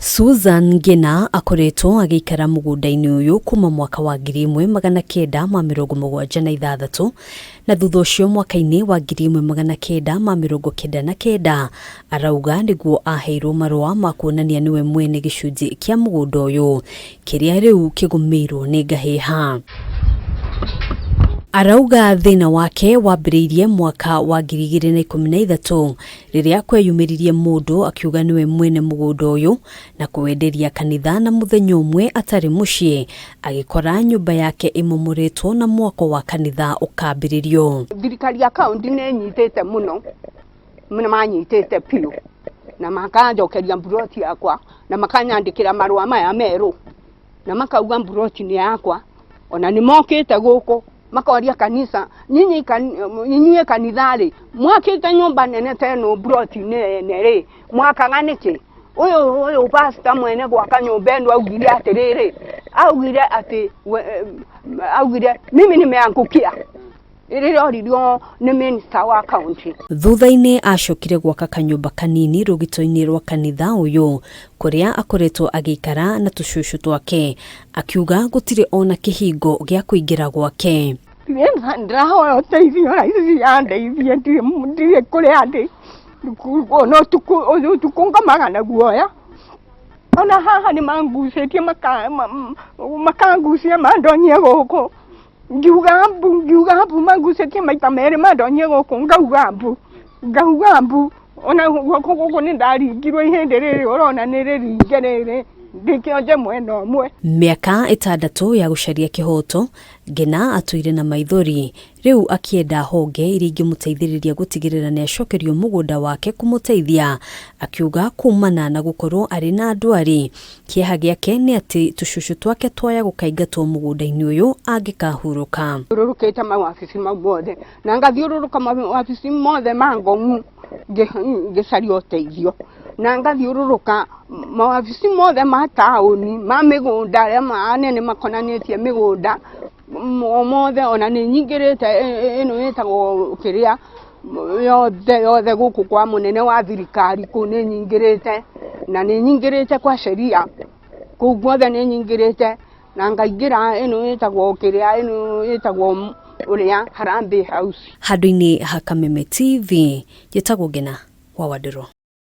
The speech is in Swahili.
Susan Ngina akoretwo agikara mugunda-ini uyu kuma mwaka wa 1976 na thutha ucio mwaka-ini wa 1999 arauga niguo aheirwo marua makuonania niwe mwene gicunji kia mugunda uyu kiria riu kigumirwo ni ngahiha. Arauga thina wake wambiriirie mwaka wa 2013 riria kweyumiririe mundu akiuga niwe mwene mugunda uyu na kuwenderia kanitha na muthenya umwe atari mucii agikora nyumba yake imomoretwo na mwako wa kanitha ukambiririo. Thirikari ya kaunti ne nyitete muno manyitete piu na makanjokeria mburoti yakwa na makanyandikira marua maya meru na makauga mburoti ni yakwa ona ni mokite guku makoria kanisa nyinyi kanithari mwakite nyumba nene teno broti nere mwakaga niki uyu pastor mwene gwaka nyumba ndo augire atiriri augire mimi nimeangukia iririo ni minister wa county. Thutha-ini acokire gwaka kanyumba kanini rugito-ini rwa kanitha uyu kuria akoretwo agikara na tushushu twake akiuga gutire ona kihingo gia kuingira gwake. Ndaho teithio hizi andeithie ndiye kule ande no tukunga magana guoya ona haha ni mangucetie makangucia mandonyie guku ngiuga mbu mangucetie maita meri mandonyie guku ngauga mbu ona guku ni ndaringirwo ihindi riri urona ni riringe riri ndikionje mwena umwe. Miaka 6 ya gucaria kihoto Ngina atuire na maithori riu akienda honge iria ingimuteithiriria gutigirira ni acokerio mugunda wake kumuteithia akiuga kuumana na gukorwo ari na ndwari kieha giake ni ati tushushu twake twaya gukaingatwo mugunda-ini uyu angikahuruka. Rurukite mawafisi mabothe na ngathiururuka mawafisi mothe mangongu gicaria uteithio na ngathiururuka mawafisi mothe ma tauni ma migunda aria manene makonanitie migunda mothe ona ni nyingirite ino itagwo kiria yothe guku kwa munene wa thirikari ku ni nyingirite na ni nyingirite kwa sheria ku guothe ni nyingirite na ngaingira ino itagwo kiria ino itagwo uria Harambe House. Handu-ini ha Kameme TV, gitagwo Ngina wa Wadiro.